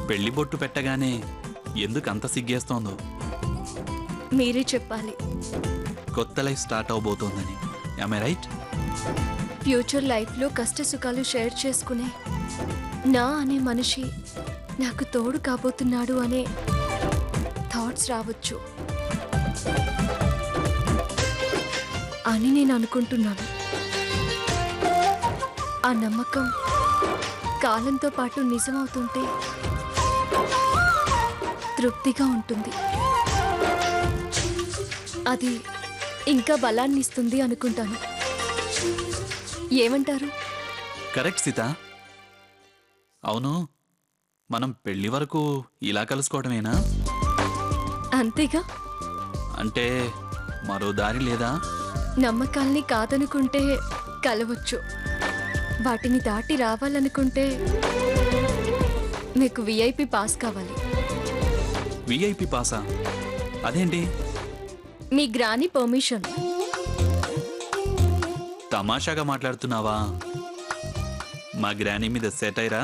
పెళ్లి బొట్టు పెట్టగానే ఎందుకు అంత సిగ్గేస్తోందో? మీరే చెప్పాలి. కొత్త లైఫ్ స్టార్ట్ అవబోతోందని. Am I right? ఫ్యూచర్ లైఫ్లో కష్ట సుఖాలు షేర్ చేసుకునే నా అనే మనిషి నాకు తోడు కాబోతున్నాడు అనే థాట్స్ రావచ్చు అని నేను అనుకుంటున్నాను. ఆ నమ్మకం కాలంతో పాటు నిజమవుతుంటే తృప్తిగా ఉంటుంది. అది ఇంకా బలాన్ని ఇస్తుంది అనుకుంటాను. ఏమంటారు? కరెక్ట్ సీత. అవును, మనం పెళ్లి వరకు ఇలా కలుసుకోవడమేనా? అంతేగా. అంటే మరో దారి లేదా? నమ్మకాల్ని కాదనుకుంటే కలవచ్చు. వాటిని దాటి రావాలనుకుంటే మీకు విఐపి పాస్ కావాలి. విఐపి పాసా? అదేంటి? మీ గ్రాని పర్మిషన్. తమాషాగా మాట్లాడుతున్నావా? మా గ్రానీ మీద సెటైరా?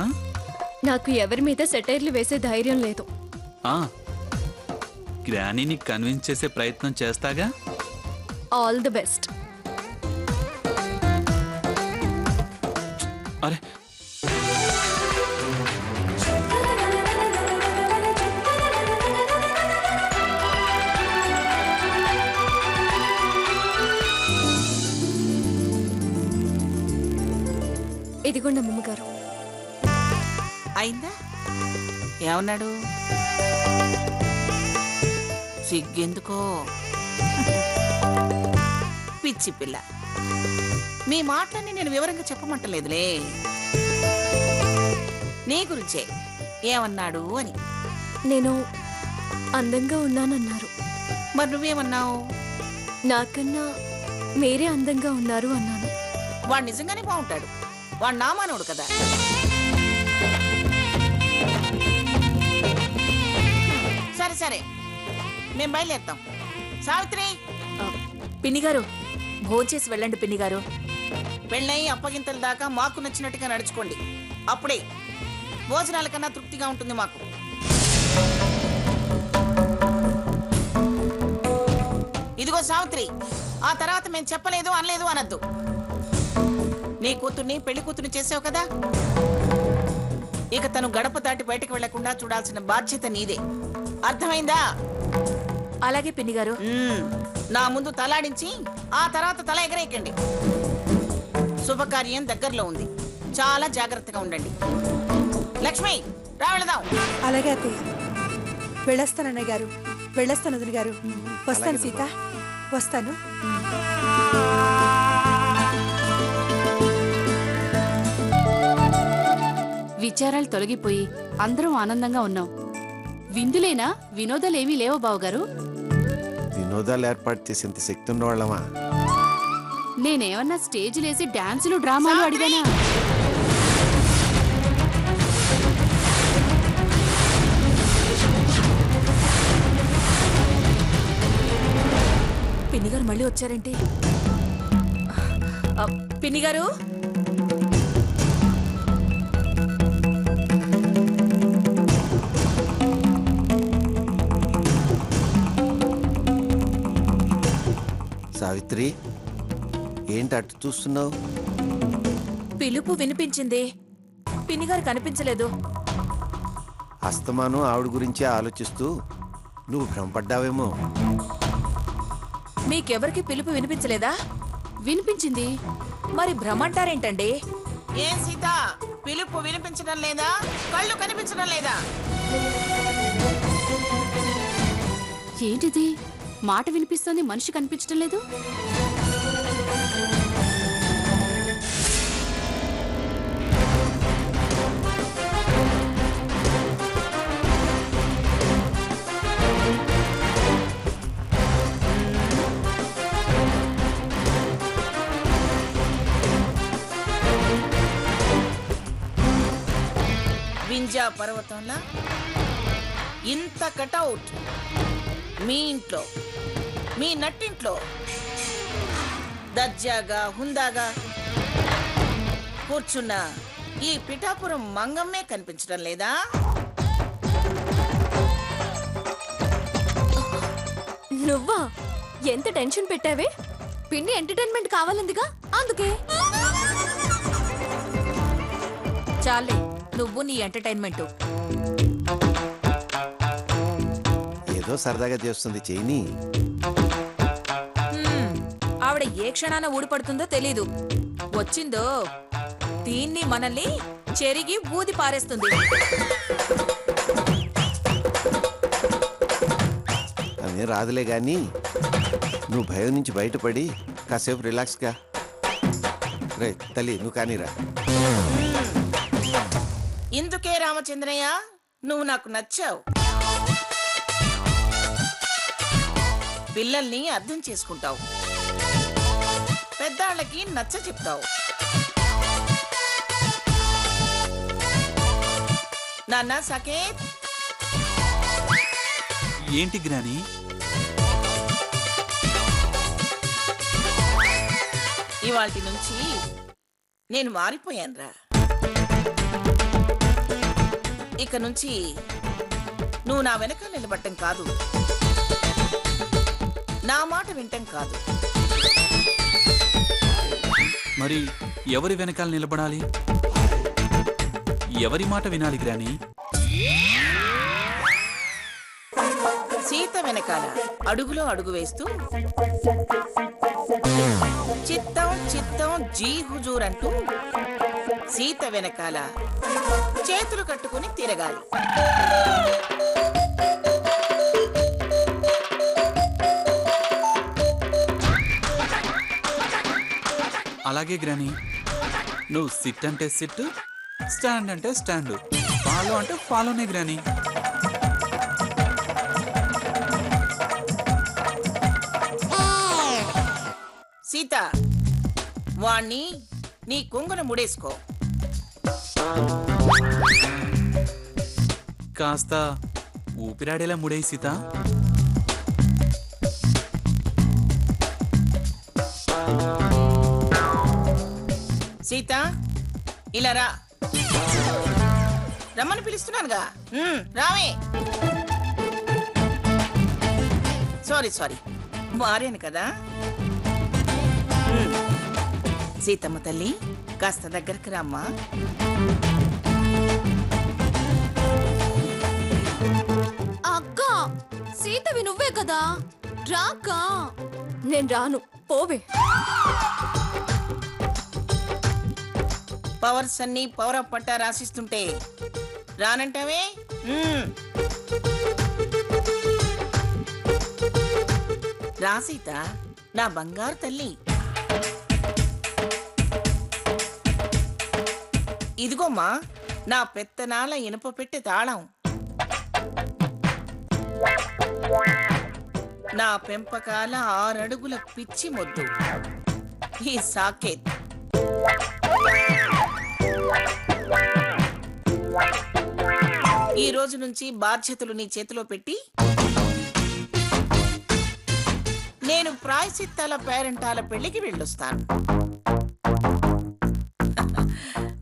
నాకు ఎవరి మీద సెటైర్లు వేసే ధైర్యం లేదు. గ్రానీని కన్విన్స్ చేసే ప్రయత్నం చేస్తాగా. All the best. అరే, ఇదిగోండి అమ్మగారు. అయిందా? ఏమన్నాడు? సిగ్గెందుకో పిచ్చి పిల్ల. మీ మాటలన్నీ నేను వివరంగా చెప్పమంటలేదులే. నీ గురించే ఏమన్నాడు అని. నేను అందంగా ఉన్నానన్నారు. మరి నువ్వేమన్నావు? నాకన్నా మీరే అందంగా ఉన్నారు అన్నాను. వాడు నిజంగానే బాగుంటాడు. వాడు నా మానవుడు కదా. సరే సరే, మేము బయలుదేరుతాం. సావిత్రి, పిన్నిగారు భోంచేసి వెళ్ళండి. పిన్నిగారు, పెళ్ళయి అప్పగింతల దాకా మాకు నచ్చినట్టుగా నడుచుకోండి. అప్పుడే భోజనాల కన్నా తృప్తిగా ఉంటుంది మాకు. ఇదిగో సావిత్రి, ఆ తర్వాత మేము చెప్పలేదు అనలేదు అనద్దు. నీ కూతుర్ని పెళ్లి కూతుర్ని చేసావు కదా, ఇక తను గడప దాటి బయటకు వెళ్లకుండా చూడాల్సిన బాధ్యత నీదే. అర్థమైందా? అలాగే పిన్నిగారు. నా ముందు తలాడించి ఆ తర్వాత తల ఎగరేయకండి. శుభకార్యం దగ్గరలో ఉంది, చాలా జాగ్రత్తగా ఉండండి. లక్ష్మి, రా వెళదాం. అలాగే అత్తయ్య. వెళ్ళొస్తాను అన్నయ్య గారు. వెళ్ళొస్తాను వదిన గారు. వస్తాను సీత, వస్తాను. విచారాలు తొలగిపోయి అందరం ఆనందంగా ఉన్నాం. విందులేనా, వినోదాలేమీ లేవో బావగారు? వినోదాలు ఏర్పాటు చేసేంత శక్తి ఉన్నవాళ్ళమా? నేనేమన్నా స్టేజ్లేసి డాన్సులు డ్రామాలు అడిగానా? పిన్నిగారు మళ్ళీ వచ్చారేంటి? పిన్నిగారు, సావిత్రి, ఏంటి అటు చూస్తున్నావు? పిలుపు వినిపించింది, పిన్నిగారు కనిపించలేదు. అస్తమానం ఆవిడ గురించే ఆలోచిస్తూ నువ్వు భ్రమపడ్డావేమో. మీకెవరికి పిలుపు వినిపించలేదా? వినిపించింది. మరి భ్రమంటారేంటండి? ఏం సీత, పిలుపు వినిపించడం లేదా? కళ్ళు కనిపించడం లేదా? ఏంటిది? మాట వినిపిస్తోంది, మనిషి కనిపించడం లేదు. వింజా పర్వతంలా ఇంత కటౌట్ మీ ఇంట్లో, మీ నట్టింట్లో దర్జాగా హుందాగా కూర్చున్న ఈ పిఠాపురం మంగమ్మే కనిపించడం లేదా? నువ్వా? ఎంత టెన్షన్ పెట్టావే? పిన్ని ఎంటర్టైన్మెంట్ కావాలందిగా, అందుకే. చాలే నువ్వు నీ ఎంటర్టైన్మెంట్. ఏదో సరదాగా చేస్తుంది చేయని. ఆవిడ ఏ క్షణాన ఊడిపడుతుందో తెలీదు. వచ్చిందో దీన్ని మనల్ని చెరిగి ఊది పారేస్తుంది. అన్నీ రాదులే గాని నువ్వు భయం నుంచి బయటపడి కాసేపు రిలాక్స్గా రే తల్లి నువ్వు కానీరా. ఇందుకే రామచంద్రయ్య నువ్వు నాకు నచ్చావు. పిల్లల్ని అర్థం చేసుకుంటావు, పెద్దాళ్ళకి నచ్చ చెప్తావు. నాన్న సాకేత్, ఏంటి గ్రాని? ఇవాల్టి నుంచి నేను మారిపోయానురా. ఇక నుంచి నువ్వు నా వెనక నిలబడటం కాదు, నా మాట వింటం కాదు. మరి ఎవరి వెనకాల నిలబడాలి? ఎవరి మాట వినాలి గ్రాని? సీత వెనకాల అడుగులో అడుగు వేస్తూ చిత్తం చిత్తం జీ హుజూర్ అంటూ సీత వెనకాల చేతులు కట్టుకుని తిరగాలి. అలాగే గ్రాని, నువ్వు సిట్ అంటే సిట్, స్టాండ్ అంటే స్టాండ్, ఫాలో అంటే ఫాలోనే గ్రాని. సీత, వాణ్ణి నీ కొంగున ముడేసుకో. కాస్త ఊపిరాడేలా ముడేయి సీత. సీత ఇలా రా, రమ్మని పిలుస్తున్నానుగా. రావే. సారీ మారాను కదా. సీతమ్మ తల్లి కాస్త దగ్గరకు రామ్మా. అక్క, సీతవి నువ్వే కదా, రాక. నేను రాను, పోవే. పవర్స్ అన్ని పవర్ ఆఫ్ పట్టా రాసిస్తుంటే రానంటావే? రా సీత, నా బంగారు తల్లి. ఇదిగోమ్మా నా పెత్తనాల ఇనుప పెట్టె తాళం. నా పెంపకాల 6 అడుగుల పిచ్చి మొద్దు ఈ సాకేత్. ఈ రోజు నుంచి బాధ్యతలు నీ చేతిలో పెట్టి నేను ప్రాయశ్చిత్తాల పేరెంటాల పెళ్లికి వెళ్ళొస్తాను.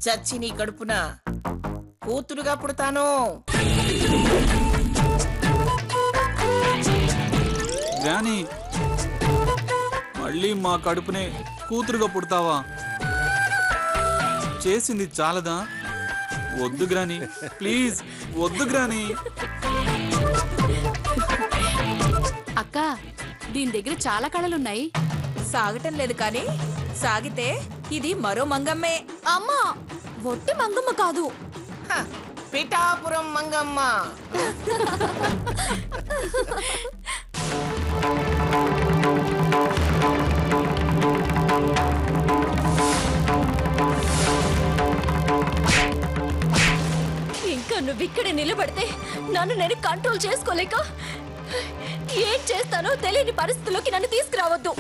చచ్చి నీ కడుపున కూతురుగా పుడతాను. గ్రాని, మళ్ళీ మా కడుపునే కూతురుగా పుడతావా? చేసింది చాలదా? వద్దు గ్రాని, ప్లీజ్ వద్దు గ్రాని. అక్క, దీని దగ్గర చాలా కళలున్నాయి. సాగటం లేదు కానీ సాగితే ఇది మరో మంగమ్మే. అమ్మా, ఒట్టి మంగమ్మ కాదు, హ, పిఠాపురం మంగమ్మ. ఇంకా నువ్వు ఇక్కడే నిలబడితే నన్ను నేను కంట్రోల్ చేసుకోలేక ఏం చేస్తానో తెలియని పరిస్థితుల్లోకి నన్ను తీసుకురావద్దు.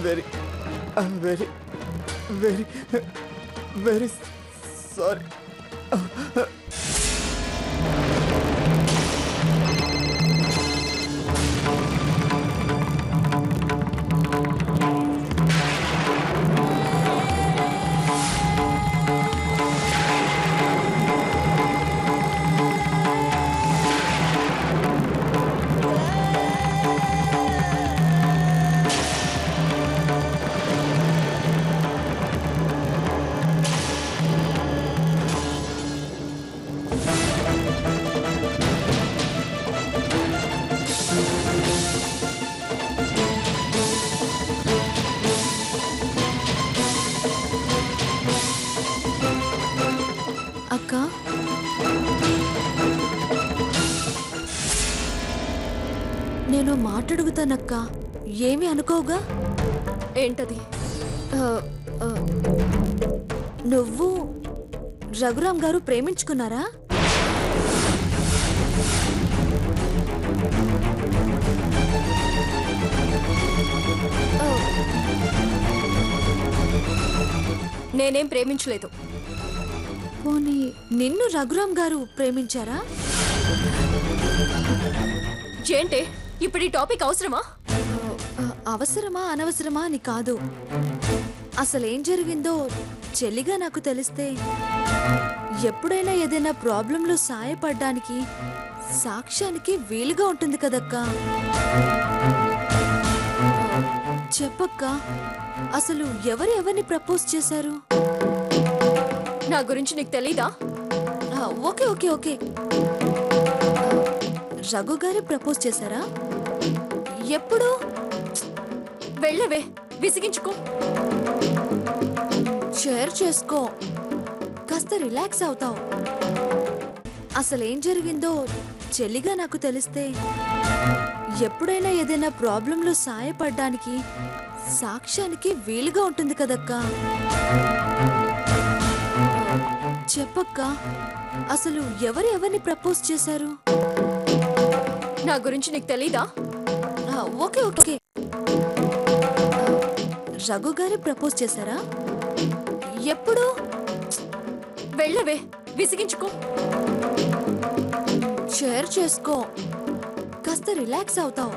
Very very very very sorry. అక్క నేను మాట్లాడుగుతానక్క, ఏమి అనుకోవుగా? ఏంటది? నువ్వు రఘురామ్ గారు ప్రేమించుకున్నారా? నేనేం ప్రేమించలేదు. పోనీ నిన్ను రఘురామ్ గారు ప్రేమించారా? ఏంటే ఇప్పుడు ఈ టాపిక్ అవసరమా? అవసరమా అనవసరమా అని కాదు, అసలేం జరిగిందో చెల్లిగా నాకు తెలిస్తే ఎప్పుడైనా ఏదైనా ప్రాబ్లంలో సాయపడ్డానికి సాక్ష్యానికి వీలుగా ఉంటుంది కదక్కా. చెప్పక్క, అసలు ఎవరిని ప్రపోజ్ చేశారు? నా గురించి నీకు తెలీదా? ఓకే ఓకే ఓకే, రఘు గారి ప్రపోజ్ చేశారా? ఎప్పుడు? వెళ్ళవే, విసిగించుకో, షేర్ చేసుకో, కాస్త రిలాక్స్ అవుతావు. అసలేం జరిగిందో చెల్లిగా నాకు తెలిస్తే ఎప్పుడైనా ఏదైనా ప్రాబ్లంలో సాయపడ్డానికి సాక్ష్యానికి వీలుగా ఉంటుంది కదక్కా. చెప్పక్క, అసలు ఎవరిని ప్రపోజ్ చేశారు? నా గురించి నీకు తెలీదా? ఓకే ఓకే, రఘు గారి ప్రపోజ్ చేశారా? ఎప్పుడు? వెళ్ళవే, విసిగించుకో, షేర్ చేసుకో, కాస్త రిలాక్స్ అవుతావు.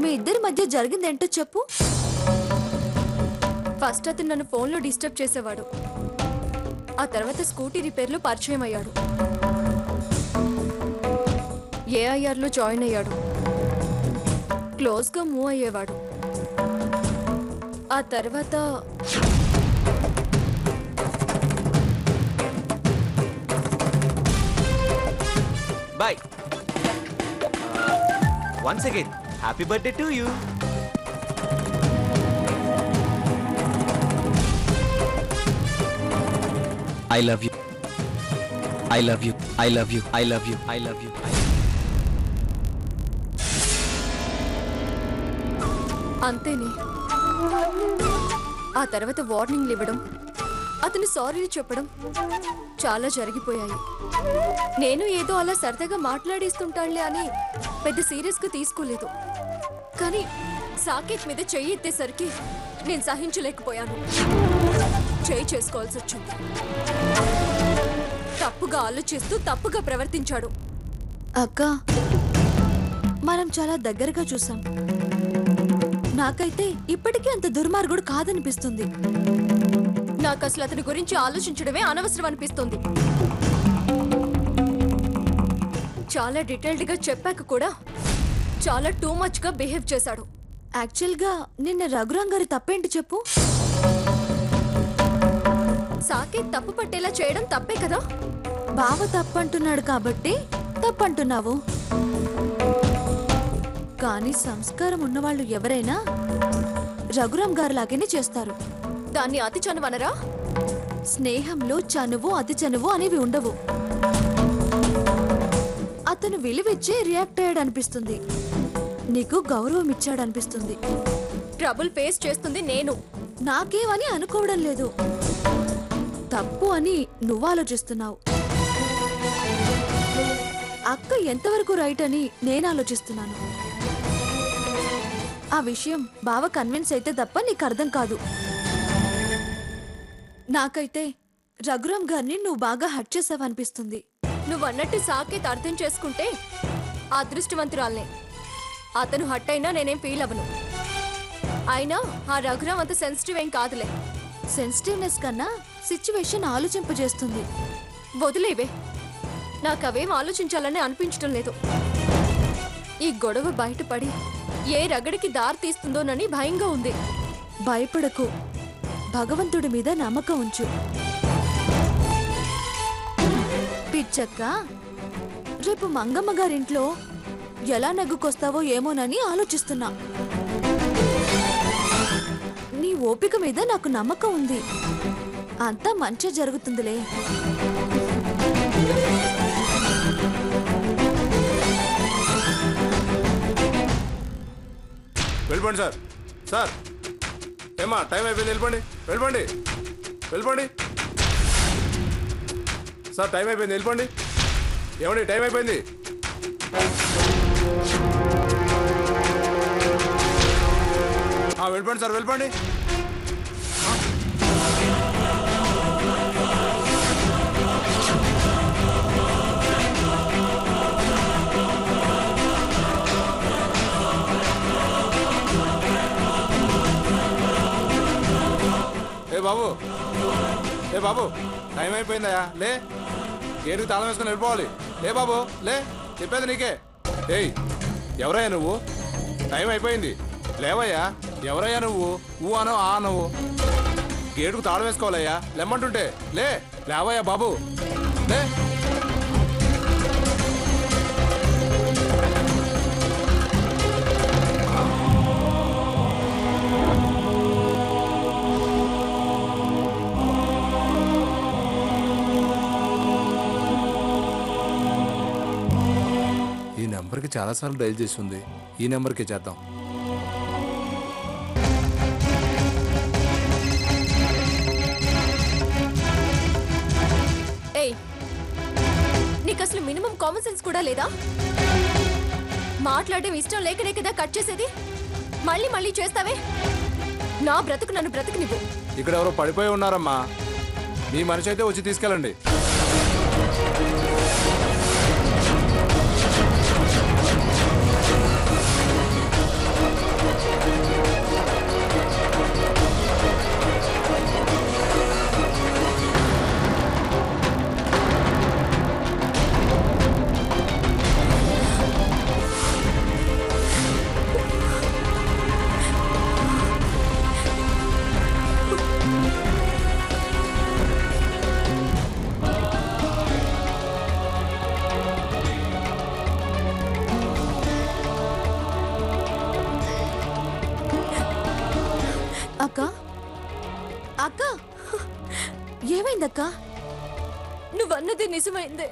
మీ ఇద్దరి మధ్య జరిగిందేంటో చెప్పు. ఫస్ట్ అతను నన్ను ఫోన్లో డిస్టర్బ్ చేసేవాడు, ఆ తర్వాత స్కూటీ రిపేర్లో పరిచయం అయ్యాడు, ఏఐఆర్లో జాయిన్ అయ్యాడు, క్లోజ్గా మూవ్ అయ్యేవాడు. ఆ తర్వాత bye. Once again happy birthday to you. I love you. I love you. I love you. I love you. I love you. అంతేనే. ఆ తర్వాత వార్నింగ్లు ఇవ్వడం, అతను సారీలు చెప్పడం చాలా జరిగిపోయాయి. నేను ఏదో అలా సరదాగా మాట్లాడేస్తుంటానులే అని పెద్ద సీరియస్గా తీసుకోలేదు. కానీ సాకేత్ మీద చెయ్యి ఎత్తేసరికి నేను సహించలేకపోయాను, చేయి చేసుకోవాల్సి వచ్చింది. తప్పుగా ఆలోచిస్తూ తప్పుగా ప్రవర్తించాడు. అక్క, మనం చాలా దగ్గరగా చూసాం. నాకైతే ఇప్పటికీ అంత దుర్మార్గుడు కాదనిపిస్తుంది. నాకు అసలు అతని గురించి ఆలోచించడమే అనవసరం అనిపిస్తుంది. చాలా డీటెయిల్డ్ గా చెప్పాక కూడా చాలా టూ మచ్ గా బిహేవ్ చేశాడు. యాక్చువల్గా నిన్న రఘురామ్ గారి తప్పేంటి చెప్పు? సాకేత్ తప్పు పట్టేలా చేయడం తప్పే కదా? బావ తప్పంటున్నాడు కాబట్టి తప్పంటున్నావు. కానీ సంస్కారం ఉన్నవాళ్ళు ఎవరైనా రఘురామ్ గారు లాగానే చేస్తారు. దాన్ని అతి చనువు అనరా? స్నేహంలో చనువు అతి చనువు అనేవి ఉండవు. అతను విలువిచ్చే రియాక్ట్ అయ్యాడనిపిస్తుంది, నీకు గౌరవం ఇచ్చాడనిపిస్తుంది. ట్రబుల్ ఫేస్ చేస్తుంది నేను, నాకేమని అనుకోవడం లేదు. తప్పు అని నువ్వు ఆలోచిస్తున్నావు. అక్క ఎంతవరకు రైట్ అని నేను ఆలోచిస్తున్నాను. ఆ విషయం బావ కన్విన్స్ అయితే తప్ప నీకు అర్థం కాదు. నాకైతే రఘురామ్ గారిని నువ్వు బాగా హర్ట్ చేసావనిపిస్తుంది. నువ్వు అన్నట్టు సాకేత్ అర్థం చేసుకుంటే అదృష్టవంతురాలనే. అతను హట్ అయినా నేనేం ఫీల్ అవ్వను. అయినా ఆ రఘురామ్ అంత సెన్సిటివ్ ఏం కాదులే. సెన్సిటివ్నెస్ కన్నా సిచ్యువేషన్ ఆలోచింపజేస్తుంది. వదిలేవే, నాకు అవేం ఆలోచించాలని అనిపించడం లేదు. ఈ గొడవ బయటపడి ఏ రగడికి దారి తీస్తుందోనని భయంగా ఉంది. భయపడకు, భగవంతుడి మీద నమ్మకం ఉంచు. పిచ్చక్క, రేపు మంగమ్మ గారింట్లో ఎలా నగ్గుకొస్తావో ఏమోనని ఆలోచిస్తున్నా. నీ ఓపిక మీద నాకు నమ్మకం ఉంది. అంతా మంచి జరుగుతుందిలే. వెళ్ళిపోండి సార్. సార్ ఏమా టైం అయిపోయింది, వెళ్ళిపోండి వెళ్ళిపోండి వెళ్ళిపోండి. సార్ టైం అయిపోయింది, వెళ్ళిపోండి. ఏమండి టైం అయిపోయింది. వెళ్ళిపోండి సార్, వెళ్ళిపోండి. బాబు, ఏ బాబు, టైం అయిపోయిందయా, లే. గేటుకి తాళం వేసుకొని వెళ్ళిపోవాలి. లే బాబు, లే, చెప్పేది నీకే. ఏయ్, ఎవరయ్యా నువ్వు? టైం అయిపోయింది, లేవయ్యా. ఎవరయ్యా నువ్వు? ఊ అనో ఆ అనవు. గేటుకు తాళం వేసుకోవాలయ్యా, లెమ్మంటుంటే. లే, లేవయ్యా బాబు, లే. ఈ నెంబర్కి చాలాసార్లు డైల్ చేసి ఉంది. ఈ నెంబర్కే చేద్దాం. ఏయ్, నీకు అసలు మినిమం కామన్ సెన్స్ కూడా లేదా? మాట్లాడడం ఇష్టం లేకనే కదా కట్ చేసేది. మళ్ళీ మళ్ళీ చేస్తావే. నా బ్రతుకు నన్ను బ్రతుకునివ్వు. ఇక్కడ ఎవరో పడిపోయి ఉన్నారమ్మా. మీ మనిషి అయితే వచ్చి తీసుకెళ్ళండి. అక్క, అక్క, ఏమైందక్క? నువ్వన్నది నిజమైందే.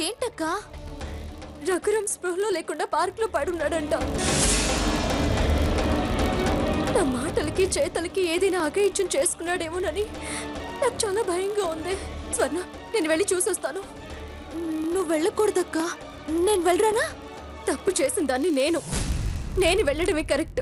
ఏంటక్క? రఘురామ్ స్పృహలో లేకుండా పార్క్ లో పడున్నాడంట. నా మాటలకి చేతలకి ఏదైనా అఘాయిత్యం చేసుకున్నాడేమోనని నాకు చాలా భయంగా ఉంది. స్వర్ణ, నేను వెళ్ళి చూసొస్తాను. నువ్వు వెళ్ళకూడదక్క. నేను వెళ్ళరానా? తప్పు చేసిన దాన్ని నేను వెళ్ళడమే కరెక్ట్.